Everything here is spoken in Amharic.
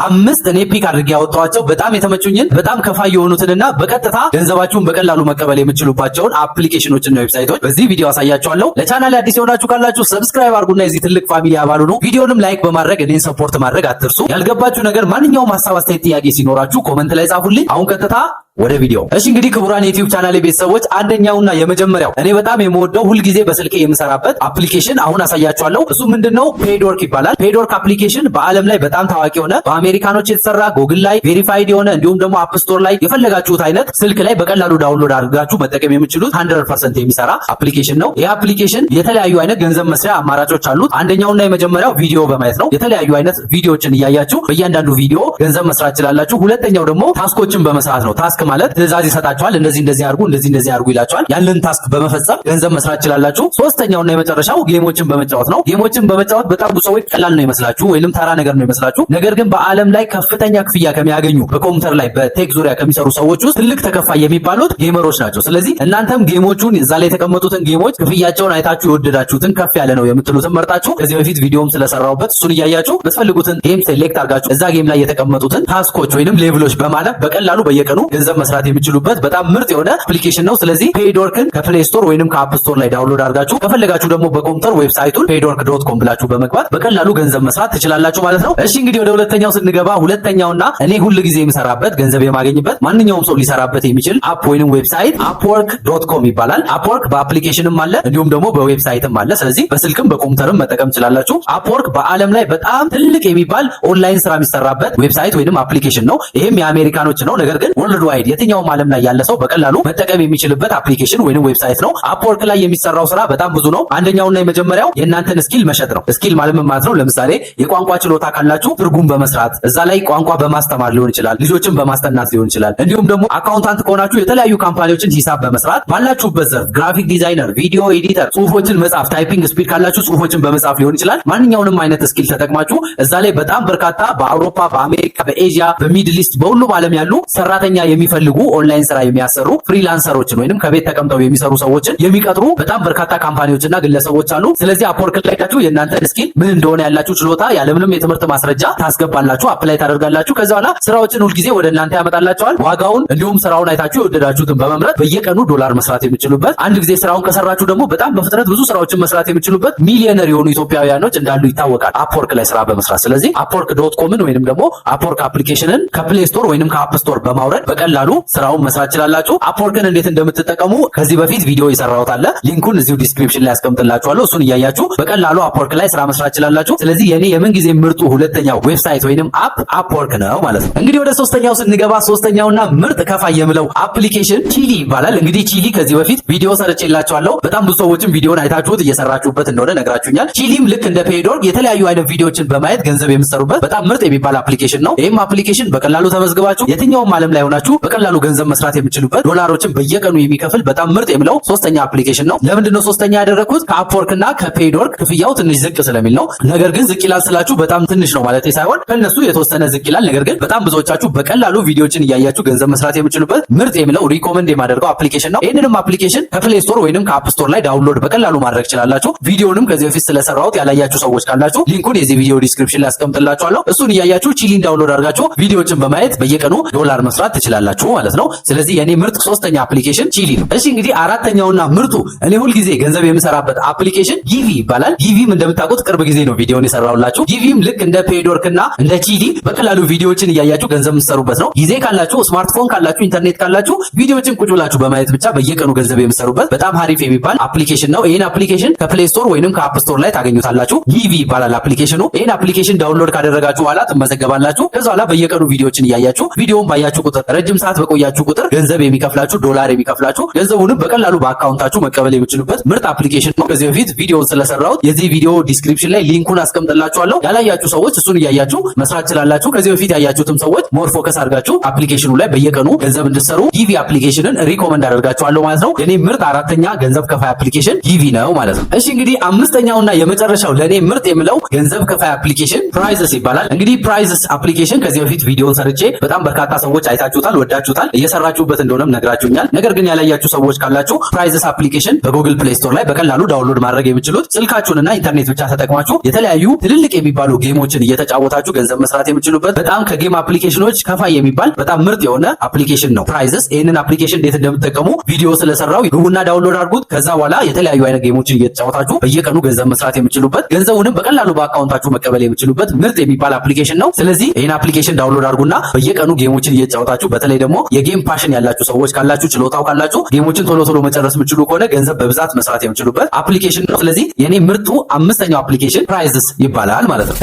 አምስት እኔ ፒክ አድርጌ ያወጣኋቸው በጣም የተመቹኝን በጣም ከፋይ የሆኑትንና በቀጥታ ገንዘባችሁን በቀላሉ መቀበል የምትችሉባቸውን አፕሊኬሽኖችና ዌብሳይቶች በዚህ ቪዲዮ አሳያችኋለሁ። ለቻናሌ አዲስ የሆናችሁ ካላችሁ ሰብስክራይብ አድርጉና የዚህ ትልቅ ፋሚሊ አባል ሁኑ። ቪዲዮንም ላይክ በማድረግ እኔን ሰፖርት ማድረግ አትርሱ። ያልገባችሁ ነገር ማንኛውም ሐሳብ፣ አስተያየት፣ ጥያቄ ሲኖራችሁ ኮመንት ላይ ጻፉልኝ። አሁን ቀጥታ ወደ ቪዲዮ። እሺ እንግዲህ ክቡራን የዩቲዩብ ቻናሌ ቤተሰቦች አንደኛውና የመጀመሪያው እኔ በጣም የምወደው ሁልጊዜ በስልኬ የምሰራበት አፕሊኬሽን አሁን አሳያችኋለሁ። እሱ ምንድነው? ፔድወርክ ይባላል። ፔድወርክ አፕሊኬሽን በዓለም ላይ በጣም ታዋቂ የሆነ በአሜሪካኖች የተሰራ ጎግል ላይ ቬሪፋይድ የሆነ እንዲሁም ደግሞ አፕ ስቶር ላይ የፈለጋችሁት አይነት ስልክ ላይ በቀላሉ ዳውንሎድ አድርጋችሁ መጠቀም የምትችሉት 100% የሚሰራ አፕሊኬሽን ነው። ይህ አፕሊኬሽን የተለያዩ አይነት ገንዘብ መስሪያ አማራጮች አሉት። አንደኛውና የመጀመሪያው ቪዲዮ በማየት ነው። የተለያዩ አይነት ቪዲዮዎችን እያያችሁ በእያንዳንዱ ቪዲዮ ገንዘብ መስራት ትችላላችሁ። ሁለተኛው ደግሞ ታስኮችን በመስራት ነው። ታስክ ማለት ትዕዛዝ ይሰጣችኋል። እንደዚህ አድርጉ፣ እንደዚህ አድርጉ ይላችኋል። ያንን ታስክ በመፈጸም ገንዘብ መስራት ትችላላችሁ። ሶስተኛውና የመጨረሻው ጌሞችን በመጫወት ነው። ጌሞችን በመጫወት በጣም ብዙ ሰዎች ቀላል ነው ይመስላችሁ ወይንም ተራ ነገር ነው ይመስላችሁ። ነገር ግን በዓለም ላይ ከፍተኛ ክፍያ ከሚያገኙ በኮምፒውተር ላይ በቴክ ዙሪያ ከሚሰሩ ሰዎች ውስጥ ትልቅ ተከፋይ የሚባሉት ጌመሮች ናቸው። ስለዚህ እናንተም ጌሞቹን እዛ ላይ የተቀመጡትን ጌሞች ክፍያቸውን አይታችሁ የወደዳችሁትን ከፍ ያለ ነው የምትሉትን መርጣችሁ ከዚህ በፊት ቪዲዮም ስለሰራሁበት እሱን እያያችሁ በትፈልጉትን ጌም ሴሌክት አድርጋችሁ እዛ ጌም ላይ የተቀመጡትን ታስኮች ወይንም ሌቭሎች በማለፍ በቀላሉ በየቀኑ ገንዘብ መስራት የምትችሉበት በጣም ምርጥ የሆነ አፕሊኬሽን ነው። ስለዚህ ፔድወርክን ከፕሌይ ስቶር ወይንም ከአፕ ስቶር ላይ ዳውንሎድ አድርጋችሁ ከፈለጋችሁ ደግሞ በኮምፒውተር ዌብሳይቱን ፔድወርክ.com ብላችሁ በመግባት በቀላሉ ገንዘብ መስራት ትችላላችሁ ማለት ነው። እሺ እንግዲህ ወደ ሁለተኛው ስንገባ ሁለተኛውና እኔ ሁሉ ጊዜ የምሰራበት ገንዘብ የማገኝበት ማንኛውም ሰው ሊሰራበት የሚችል አፕ ወይንም ዌብሳይት upwork.com ይባላል። upwork በአፕሊኬሽንም አለ እንዲሁም ደግሞ በዌብሳይትም አለ። ስለዚህ በስልክም በኮምፒውተርም መጠቀም ትችላላችሁ። upwork በዓለም ላይ በጣም ትልቅ የሚባል ኦንላይን ስራ የሚሰራበት ዌብሳይት ወይንም አፕሊኬሽን ነው። ይሄም የአሜሪካኖች ነው። ነገር ግን ወርልድ ዋይድ የትኛውም ዓለም ላይ ያለ ሰው በቀላሉ መጠቀም የሚችልበት አፕሊኬሽን ወይንም ዌብሳይት ነው። upwork ላይ የሚሰራው ስራ በጣም ብዙ ነው። አንደኛውና የመጀመሪያው የእናንተን ስኪል መሸጥ ነው። ስኪል ማለት ምን ማለት ነው? ለምሳሌ የቋንቋ ችሎታ ካላችሁ ትርጉም በመስራት እዛ ላይ ቋንቋ በማስተማር ሊሆን ይችላል፣ ልጆችን በማስጠናት ሊሆን ይችላል። እንዲሁም ደግሞ አካውንታንት ከሆናችሁ የተለያዩ ካምፓኒዎችን ሂሳብ በመስራት ባላችሁበት ዘርፍ ግራፊክ ዲዛይነር፣ ቪዲዮ ኤዲተር፣ ጽሁፎችን መጻፍ፣ ታይፒንግ ስፒድ ካላችሁ ጽሁፎችን በመጻፍ ሊሆን ይችላል። ማንኛውንም አይነት ስኪል ተጠቅማችሁ እዛ ላይ በጣም በርካታ በአውሮፓ፣ በአሜሪካ፣ በኤዥያ፣ በሚድል ኢስት በሁሉም ዓለም ያሉ ሰራተኛ የሚፈልጉ ኦንላይን ስራ የሚያሰሩ ፍሪላንሰሮችን ወይንም ከቤት ተቀምጠው የሚሰሩ ሰዎችን የሚቀጥሩ በጣም በርካታ ካምፓኒዎችና ግለሰቦች አሉ። ስለዚህ upwork ላይ ካችሁ የእናንተን ስኪል ምን እንደሆነ ያላችሁ ችሎታ ያለምንም የትምህርት ማስረጃ ታስገባላችሁ፣ አፕላይ ታደርጋላችሁ። ከዛ በኋላ ስራዎችን ሁልጊዜ ወደ እናንተ ያመጣላችኋል። ዋጋውን እንዲሁም ስራውን አይታችሁ የወደዳችሁትን በመምረጥ በየቀኑ ዶላር መስራት የምትችሉበት፣ አንድ ጊዜ ስራውን ከሰራችሁ ደግሞ በጣም በፍጥነት ብዙ ስራዎችን መስራት የምትችሉበት ሚሊዮነር የሆኑ ኢትዮጵያውያኖች እንዳሉ ይታወቃል upwork ላይ ስራ በመስራት። ስለዚህ upwork.com ወይንም ደግሞ upwork አፕሊኬሽንን ከፕሌይ ስቶር ወይንም ከአፕ ስቶር በማውረድ በቀላሉ ስራውን መስራት ትችላላችሁ። upworkን እንዴት እንደምትጠቀሙ ከዚህ በፊት ቪዲዮ ይሰራውት አለ። ሊንኩን እዚሁ ዲስክሪፕሽን ላይ አስቀምጥላችኋለሁ። እሱን እያያችሁ በቀላሉ upwork ላይ ስራ መስራት ትችላላችሁ። ስለዚህ የኔ የምን ጊዜ ምርጡ ሁለተኛው ዌብሳይት ወይንም አፕ upwork ነው ማለት ነው። እንግዲህ ወደ ሶስተኛው ስንገባ ሶስተኛውና ምርጥ ከፋይ የምለው አፕሊኬሽን ቺሊ ይባላል። እንግዲህ ቺሊ ከዚህ በፊት ቪዲዮ ሰርቼላችኋለሁ። በጣም ብዙ ሰዎችም ቪዲዮን አይታችሁት እየሰራችሁበት እንደሆነ ነግራችሁኛል። ቺሊም ልክ እንደ ፔድወርክ የተለያዩ አይነት ቪዲዮዎችን በማየት ገንዘብ የምትሰሩበት በጣም ምርጥ የሚባል አፕሊኬሽን ነው። ይህም አፕሊኬሽን በቀላሉ ተመዝግባችሁ የትኛውም ዓለም ላይ ሆናችሁ በቀላሉ ገንዘብ መስራት የምትችሉበት ዶላሮችን በየቀኑ የሚከፍል በጣም ምርጥ የምለው ሶስተኛ አፕሊኬሽን ነው። ለምንድን ነው ሶስተኛ ያደረኩት? ከupwork እና ከፔድወርክ ክፍያው ትንሽ ዝቅ ስለሚል ነው። ነገር ግን ዝቅ ይላል ስላችሁ በጣም ትንሽ ነው ማለት ሳይሆን ከነሱ የተወሰነ ዝቅ ይላል። ነገር ግን በጣም ብዙዎቻችሁ በቀላሉ ቪዲዮዎችን እያያችሁ ገንዘብ መስራት የምትችሉበት ምርጥ የምለው ሪኮመንድ የማደርገው አፕሊኬሽን ነው። ይህንንም አፕሊኬሽን ከፕሌይ ስቶር ወይንም ከአፕ ስቶር ላይ ዳውንሎድ በቀላሉ ማድረግ ትችላላችሁ። ቪዲዮንም ከዚህ በፊት ስለሰራሁት ያላያችሁ ሰዎች ካላችሁ ሊንኩን የዚህ ቪዲዮ ዲስክሪፕሽን ላይ አስቀምጥላችኋለሁ። እሱን እያያችሁ ቺሊን ዳውንሎድ አድርጋችሁ ቪዲዮዎችን በማየት በየቀኑ ዶላር መስራት ትችላላችሁ ማለት ነው። ስለዚህ የኔ ምርጥ ሶስተኛ አፕሊኬሽን ቺሊ ነው። እሺ እንግዲህ አራተኛውና ምርጡ እኔ ሁል ጊዜ ገንዘብ የምሰራበት አፕሊኬሽን ጊቪ ይባላል። ጊቪም እንደምታውቁት ቅርብ ጊዜ ነው ቪዲዮን የሰራሁላችሁ። ጊቪም ልክ እንደ ፔድወርክና እንደ ቺሊ በቀላሉ ቪዲዮዎችን እያያችሁ ገንዘብ የምትሰሩበት ነው። ጊዜ ካላችሁ፣ ስማርትፎን ካላችሁ፣ ኢንተርኔት ካላችሁ ቪዲዮዎችን ቁጭ ብላችሁ በማየት ብቻ በየቀኑ ገንዘብ የምትሰሩበት በጣም አሪፍ የሚባል አፕሊኬሽን ነው። ይሄን አፕሊኬሽን ከፕሌይ ስቶር ወይንም ከአፕ ስቶር ላይ ታገኙታላችሁ። ጊቪ ይባላል አፕሊኬሽኑ። ይሄን አፕሊኬሽን ዳውንሎድ ካደረጋችሁ በኋላ ትመዘገባላችሁ። ከዛ በኋላ በየቀኑ ቪዲዮዎችን እያያችሁ ቪዲዮውን ባያችሁ ቁጥር ረጅም ሰዓት በቆያችሁ ቁጥር ገንዘብ የሚከፍላችሁ ዶላር የሚከፍላችሁ ገንዘቡንም በቀላሉ በአካውንታችሁ መቀበል የምትችሉበት ምርጥ አፕሊኬሽን ነው። ከዚህ በፊት ቪዲዮ ስለሰራሁት የዚህ ቪዲዮ ዲስክሪፕሽን ላይ ሊንኩን አስቀምጥላችኋለሁ። ያላያችሁ ሰዎች እሱን እያያችሁ መስራት ትችላላችሁ። ከዚህ በፊት ያያችሁትም ሰዎች ሞር ፎከስ አድርጋችሁ አፕሊኬሽኑ ላይ በየቀኑ ገንዘብ እንድትሰሩ ጊቪ አፕሊኬሽንን ሪኮመንድ አደርጋችኋለሁ ማለት ነው። የኔ ምርጥ አራተኛ ገንዘብ ከፋይ አፕሊኬሽን ጊቪ ነው ማለት ነው። እሺ እንግዲህ አምስተኛውና የመጨረሻው ለኔ ምርጥ የምለው ገንዘብ ከፋይ አፕሊኬሽን ፕራይዝስ ይባላል። እንግዲህ ፕራይዝስ አፕሊኬሽን ከዚህ በፊት ቪዲዮን ሰርቼ በጣም በርካታ ሰዎች አይታችሁታል፣ ወዳችሁታል፣ እየሰራችሁበት እንደሆነም ነግራችሁኛል። ነገር ግን ያላያችሁ ሰዎች ካላችሁ ፕራይዝስ አፕሊኬሽን በጉግል ፕሌይ ስቶር ላይ በቀላሉ ዳውንሎድ ማድረግ የምትችሉት ስልካችሁንና ኢንተርኔት ብቻ ተጠቅማችሁ የተለያዩ ትልልቅ የሚባሉ ጌሞችን እየተጫወታችሁ ገንዘብ መስራት የምትችሉበት በጣም ከጌም አፕሊኬሽኖች ከፋይ የሚባል በጣም ምርጥ የሆነ አፕሊኬሽን ነው ፕራይዝስ። ይህንን አፕሊኬሽን እንዴት እንደምትጠቀሙ ቪዲዮ ስለሰራው ግቡና ዳውንሎድ አድርጉት። ከዛ በኋላ የተለያዩ አይነት ጌሞችን እየተጫወታችሁ በየቀኑ ገንዘብ መስራት የምትችሉበት ገንዘቡንም በቀላሉ በአካውንታችሁ መቀበል የምትችሉበት ምርጥ የሚባል አፕሊኬሽን ነው። ስለዚህ ይህን አፕሊኬሽን ዳውንሎድ አድርጉና በየቀኑ ጌሞችን እየተጫወታችሁ በተለይ ደግሞ የጌም ፓሽን ያላችሁ ሰዎች ካላችሁ ችሎታው ካላችሁ ጌሞችን ቶሎ ቶሎ መጨረስ የምትችሉ ከሆነ ገንዘብ በብዛት መስራት የምትችሉበት አፕሊኬሽን ነው። ስለዚህ የኔ ምርጡ 5ኛው አፕሊኬሽን ፕራይዝስ ይባላል ማለት ነው።